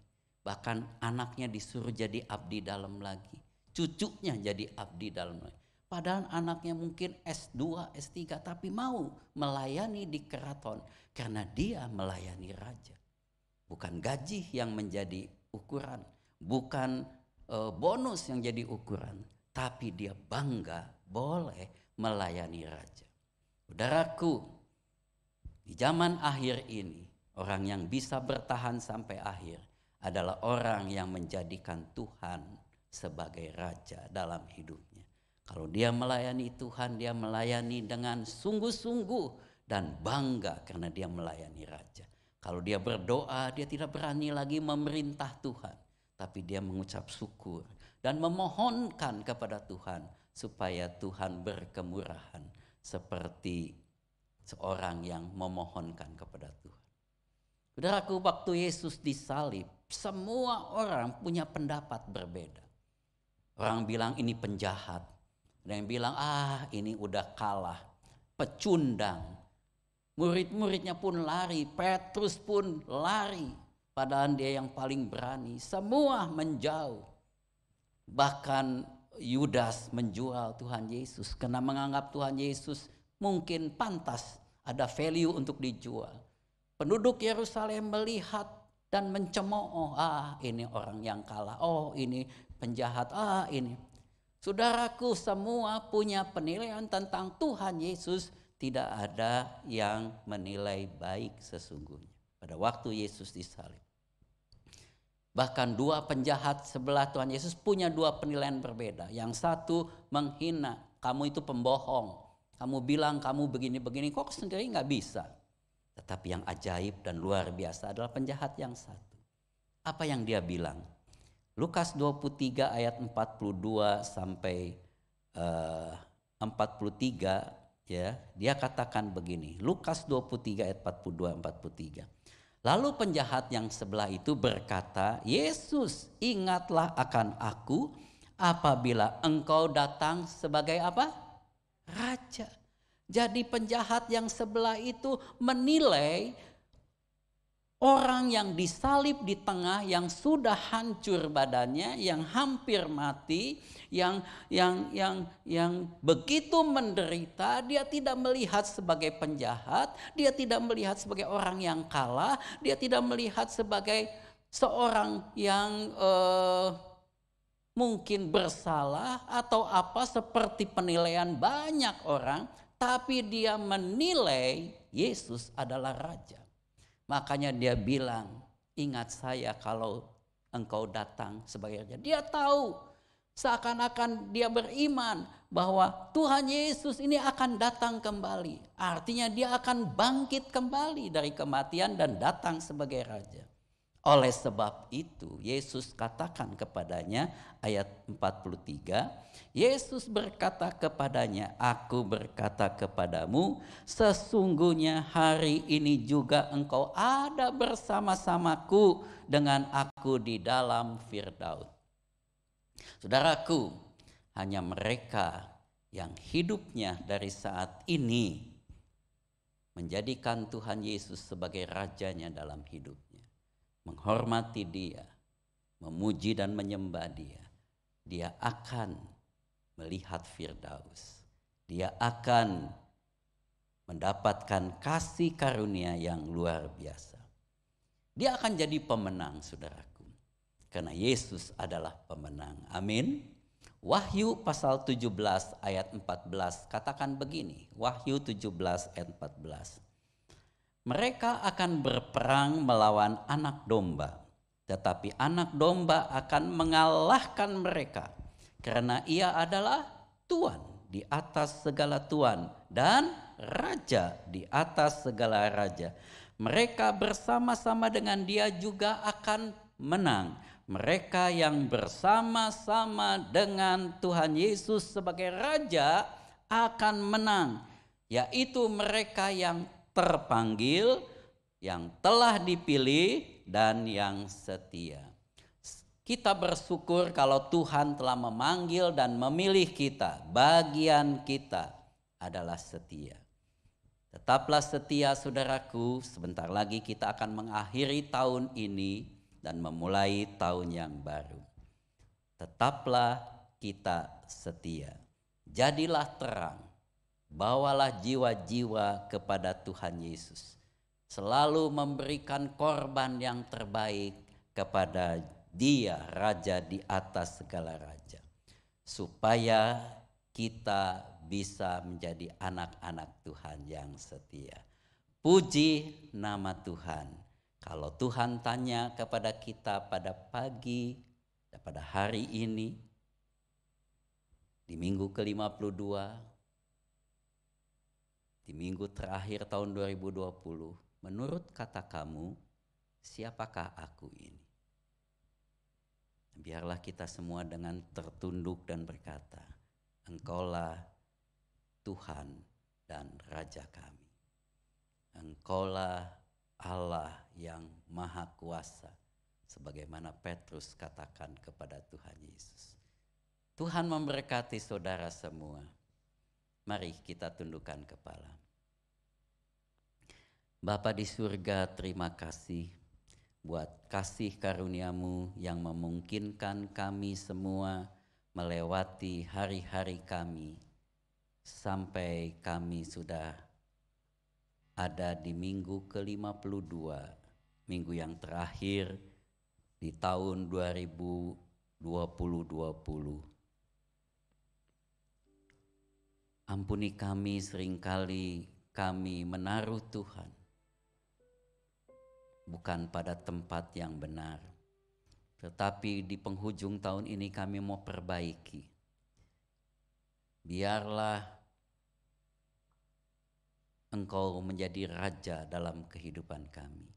Bahkan anaknya disuruh jadi abdi dalam lagi. Cucunya jadi abdi dalam lagi. Padahal anaknya mungkin S2, S3 tapi mau melayani di keraton. Karena dia melayani raja. Bukan gaji yang menjadi ukuran. Bukan bonus yang jadi ukuran. Tapi dia bangga boleh melayani raja. Saudaraku, di zaman akhir ini, orang yang bisa bertahan sampai akhir adalah orang yang menjadikan Tuhan sebagai raja dalam hidupnya. Kalau dia melayani Tuhan, dia melayani dengan sungguh-sungguh dan bangga karena dia melayani raja. Kalau dia berdoa, dia tidak berani lagi memerintah Tuhan, tapi dia mengucap syukur dan memohonkan kepada Tuhan supaya Tuhan berkemurahan seperti seorang yang memohonkan kepada Tuhan. Saudaraku, waktu Yesus disalib, semua orang punya pendapat berbeda. Orang bilang ini penjahat, ada yang bilang ini udah kalah, pecundang. Murid-muridnya pun lari, Petrus pun lari, padahal dia yang paling berani. Semua menjauh. Bahkan Yudas menjual Tuhan Yesus karena menganggap Tuhan Yesus mungkin pantas, ada value untuk dijual. Penduduk Yerusalem melihat dan mencemooh, ini orang yang kalah, ini penjahat, ini. Saudaraku, semua punya penilaian tentang Tuhan Yesus, tidak ada yang menilai baik sesungguhnya. Pada waktu Yesus disalib. Bahkan dua penjahat sebelah Tuhan Yesus punya dua penilaian berbeda. Yang satu menghina, kamu itu pembohong. Kamu bilang kamu begini-begini, kok sendiri gak bisa. Tetapi yang ajaib dan luar biasa adalah penjahat yang satu. Apa yang dia bilang? Lukas 23 ayat 42 sampai 43, ya, dia katakan begini. Lukas 23 ayat 42-43. Lalu penjahat yang sebelah itu berkata, Yesus, ingatlah akan aku apabila engkau datang sebagai apa? Raja. Jadi penjahat yang sebelah itu menilai orang yang disalib di tengah, yang sudah hancur badannya, yang hampir mati, yang begitu menderita, dia tidak melihat sebagai penjahat, dia tidak melihat sebagai orang yang kalah, dia tidak melihat sebagai seorang yang mungkin bersalah atau apa seperti penilaian banyak orang, tapi dia menilai Yesus adalah raja. Makanya dia bilang, ingat saya kalau engkau datang sebagai raja. Dia tahu, seakan-akan dia beriman bahwa Tuhan Yesus ini akan datang kembali. Artinya dia akan bangkit kembali dari kematian dan datang sebagai raja. Oleh sebab itu Yesus katakan kepadanya, ayat 43, Yesus berkata kepadanya, aku berkata kepadamu, sesungguhnya hari ini juga engkau ada bersama-samaku dengan aku di dalam Firdaus. Saudaraku, hanya mereka yang hidupnya dari saat ini menjadikan Tuhan Yesus sebagai rajanya dalam hidupnya, menghormati dia, memuji dan menyembah dia, dia akan melihat Firdaus. Dia akan mendapatkan kasih karunia yang luar biasa. Dia akan jadi pemenang, saudaraku. Karena Yesus adalah pemenang. Amin. Wahyu pasal 17 ayat 14 katakan begini. Wahyu 17 ayat 14. Mereka akan berperang melawan anak domba, tetapi anak domba akan mengalahkan mereka, karena ia adalah Tuan di atas segala Tuan dan Raja di atas segala Raja. Mereka bersama-sama dengan dia juga akan menang. Mereka yang bersama-sama dengan Tuhan Yesus sebagai Raja akan menang, yaitu mereka yang terpanggil, yang telah dipilih, dan yang setia. Kita bersyukur kalau Tuhan telah memanggil dan memilih kita. Bagian kita adalah setia. Tetaplah setia, saudaraku. Sebentar lagi kita akan mengakhiri tahun ini dan memulai tahun yang baru. Tetaplah kita setia, jadilah terang, bawalah jiwa-jiwa kepada Tuhan Yesus. Selalu memberikan korban yang terbaik kepada Dia, Raja di atas segala raja. Supaya kita bisa menjadi anak-anak Tuhan yang setia. Puji nama Tuhan. Kalau Tuhan tanya kepada kita pada pagi, pada hari ini, di minggu ke-52, di minggu terakhir tahun 2020, menurut kata kamu, siapakah aku ini? Biarlah kita semua dengan tertunduk dan berkata, Engkaulah Tuhan dan Raja kami. Engkaulah Allah yang Maha Kuasa, sebagaimana Petrus katakan kepada Tuhan Yesus. Tuhan memberkati saudara semua. Mari kita tundukkan kepala. Bapa di surga, terima kasih buat kasih karunia-Mu yang memungkinkan kami semua melewati hari-hari kami sampai kami sudah ada di minggu ke-52, minggu yang terakhir di tahun 2020. Ampuni kami, seringkali kami menaruh Tuhan bukan pada tempat yang benar. Tetapi di penghujung tahun ini kami mau perbaiki. Biarlah Engkau menjadi Raja dalam kehidupan kami.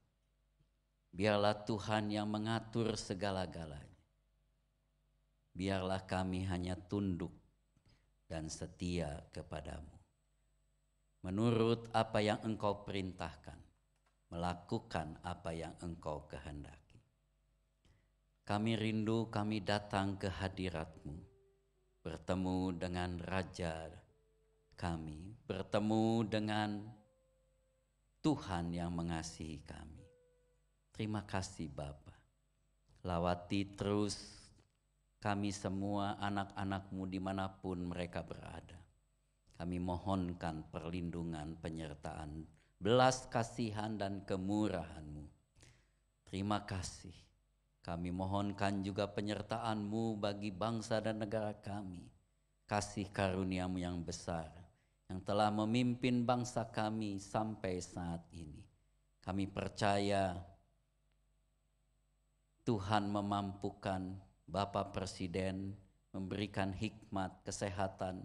Biarlah Tuhan yang mengatur segala-galanya. Biarlah kami hanya tunduk dan setia kepadamu. Menurut apa yang Engkau perintahkan, melakukan apa yang Engkau kehendaki. Kami rindu, kami datang ke hadirat-Mu, bertemu dengan Raja kami, bertemu dengan Tuhan yang mengasihi kami. Terima kasih Bapa. Lawati terus kami semua anak-anak-Mu dimanapun mereka berada. Kami mohonkan perlindungan, penyertaan, belas kasihan dan kemurahan-Mu. Terima kasih. Kami mohonkan juga penyertaan-Mu bagi bangsa dan negara kami. Kasih karunia-Mu yang besar yang telah memimpin bangsa kami sampai saat ini. Kami percaya Tuhan memampukan Bapak Presiden memberikan hikmat, kesehatan,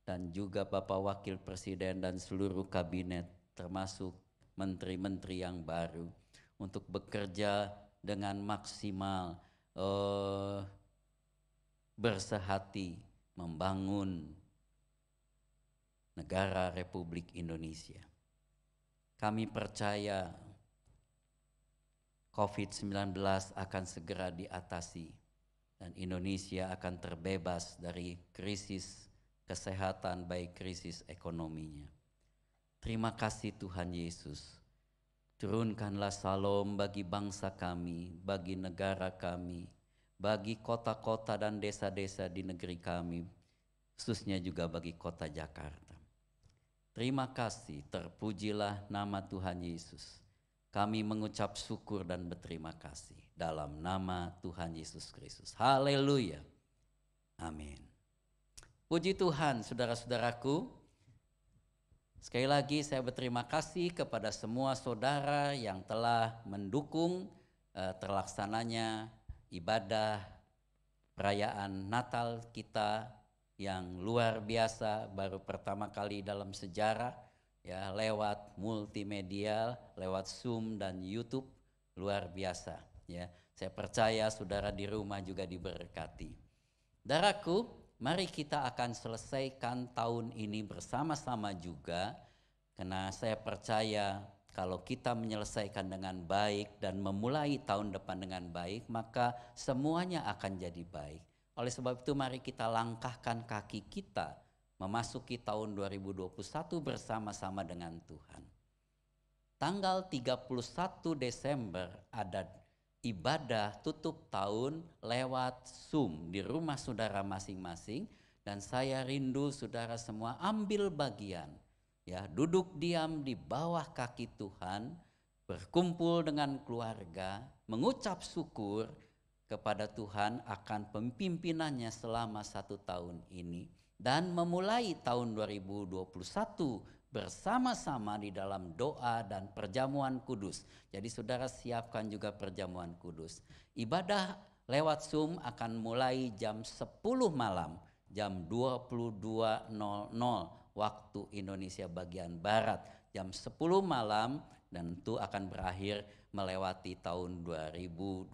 dan juga Bapak Wakil Presiden dan seluruh kabinet, termasuk menteri-menteri yang baru, untuk bekerja dengan maksimal, bersehati membangun negara Republik Indonesia. Kami percaya COVID-19 akan segera diatasi dan Indonesia akan terbebas dari krisis kesehatan baik krisis ekonominya. Terima kasih Tuhan Yesus. Turunkanlah salom bagi bangsa kami, bagi negara kami, bagi kota-kota dan desa-desa di negeri kami, khususnya juga bagi kota Jakarta. Terima kasih, terpujilah nama Tuhan Yesus. Kami mengucap syukur dan berterima kasih dalam nama Tuhan Yesus Kristus. Haleluya. Amin. Puji Tuhan, saudara-saudaraku. Sekali lagi saya berterima kasih kepada semua saudara yang telah mendukung terlaksananya ibadah perayaan Natal kita yang luar biasa, baru pertama kali dalam sejarah ya, lewat multimedia, lewat Zoom dan YouTube, luar biasa ya. Saya percaya saudara di rumah juga diberkati. Saudaraku, mari kita akan selesaikan tahun ini bersama-sama juga, karena saya percaya kalau kita menyelesaikan dengan baik dan memulai tahun depan dengan baik, maka semuanya akan jadi baik. Oleh sebab itu mari kita langkahkan kaki kita memasuki tahun 2021 bersama-sama dengan Tuhan. Tanggal 31 Desember ada ibadah tutup tahun lewat Zoom di rumah saudara masing-masing, dan saya rindu saudara semua ambil bagian, ya, duduk diam di bawah kaki Tuhan, berkumpul dengan keluarga, mengucap syukur kepada Tuhan akan pemimpinannya selama 1 tahun ini, dan memulai tahun 2021 bersama-sama di dalam doa dan perjamuan kudus. Jadi saudara siapkan juga perjamuan kudus. Ibadah lewat Zoom akan mulai jam 10 malam, jam 22.00 waktu Indonesia bagian Barat, jam 10 malam, dan itu akan berakhir melewati tahun 2021.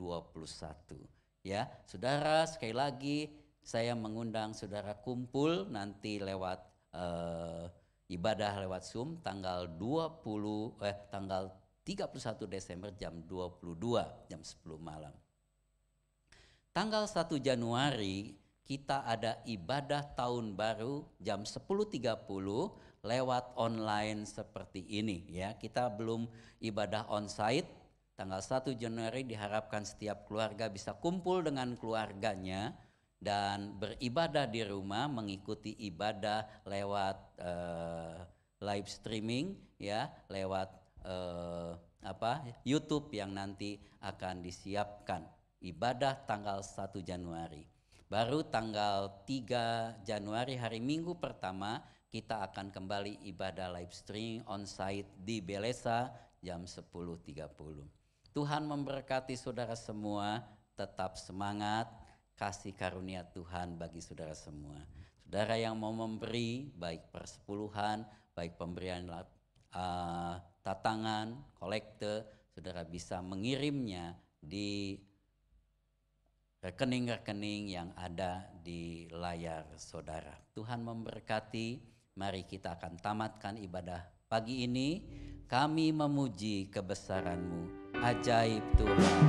Ya, saudara, sekali lagi saya mengundang saudara kumpul nanti lewat ibadah lewat Zoom tanggal 31 Desember jam 22 jam 10 malam. Tanggal 1 Januari kita ada ibadah tahun baru jam 10.30 lewat online seperti ini, ya. Kita belum ibadah onsite. Tanggal 1 Januari diharapkan setiap keluarga bisa kumpul dengan keluarganya dan beribadah di rumah, mengikuti ibadah lewat live streaming, ya, lewat YouTube yang nanti akan disiapkan. Ibadah tanggal 1 Januari. Baru tanggal 3 Januari hari Minggu pertama kita akan kembali ibadah live streaming onsite di Belesa jam 10.30. Tuhan memberkati saudara semua, tetap semangat. Kasih karunia Tuhan bagi saudara semua. Saudara yang mau memberi, baik persepuluhan, baik pemberian tatangan, kolekte, saudara bisa mengirimnya di rekening-rekening yang ada di layar saudara. Tuhan memberkati, mari kita akan tamatkan ibadah pagi ini. Kami memuji kebesaran-Mu, ajaib Tuhan.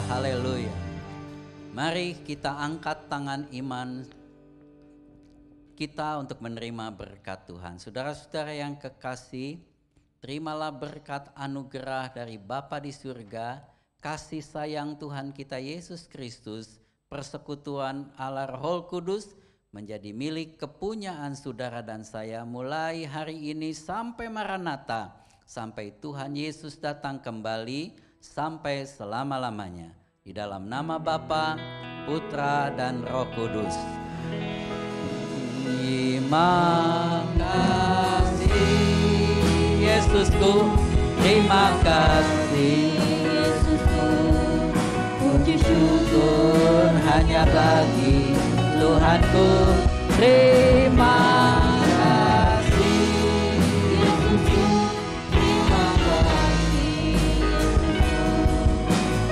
Haleluya. Mari kita angkat tangan iman kita untuk menerima berkat Tuhan. Saudara-saudara yang kekasih, terimalah berkat anugerah dari Bapa di surga, kasih sayang Tuhan kita Yesus Kristus, persekutuan Allah Roh Kudus menjadi milik kepunyaan saudara dan saya mulai hari ini sampai Maranatha, sampai Tuhan Yesus datang kembali, sampai selama-lamanya. Di dalam nama Bapa, Putra dan Roh Kudus. Terima kasih Yesusku, terima kasih Yesusku. Puji syukur hanya bagi Tuhanku. Terima kasih Yesusku, terima kasih Yesusku.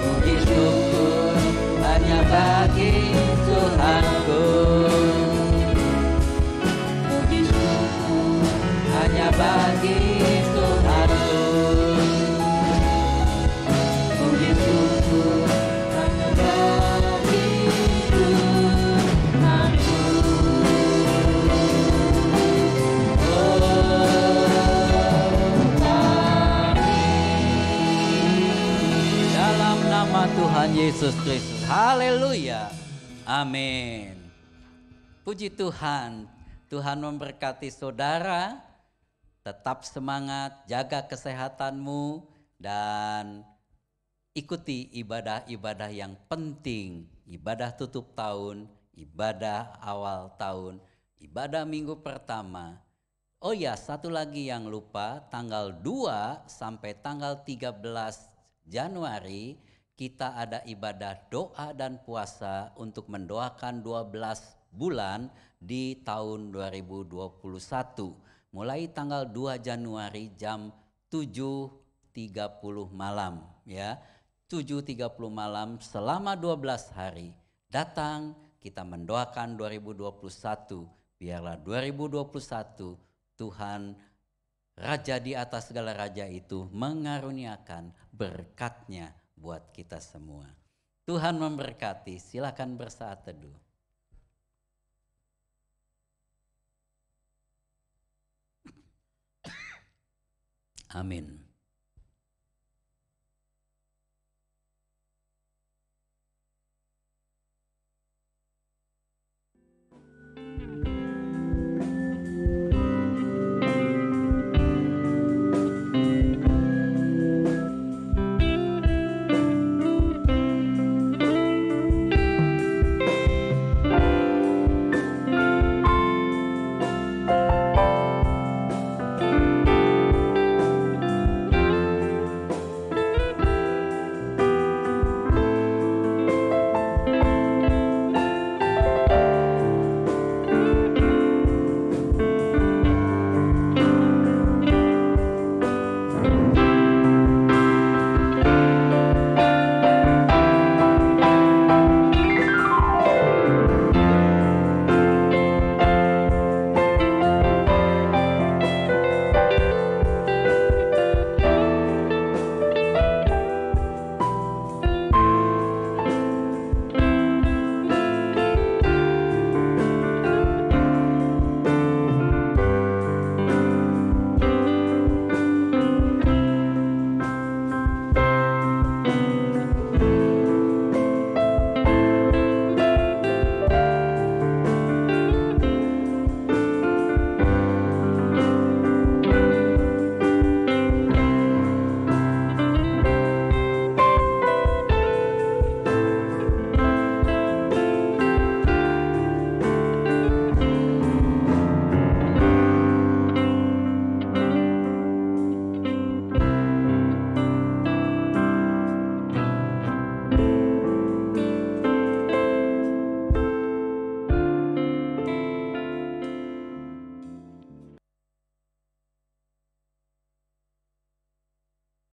Puji syukur hanya bagi Tuhanku. Puji syukur hanya bagi Tuhanku. Puji syukur hanya bagi Tuhanku. nama Tuhan Yesus Kristus. Haleluya. Amin. Puji Tuhan. Tuhan memberkati saudara. Tetap semangat, jaga kesehatanmu, dan ikuti ibadah-ibadah yang penting. Ibadah tutup tahun, ibadah awal tahun, ibadah minggu pertama. Oh ya, satu lagi yang lupa, tanggal 2 sampai tanggal 13 Januari kita ada ibadah doa dan puasa untuk mendoakan 12 bulan di tahun 2021. Mulai tanggal 2 Januari jam 7.30 malam ya. 7.30 malam selama 12 hari. Datang kita mendoakan 2021. Biarlah 2021 Tuhan Raja di atas segala raja itu mengaruniakan berkat-Nya buat kita semua. Tuhan memberkati. Silakan bersaat teduh. Amin.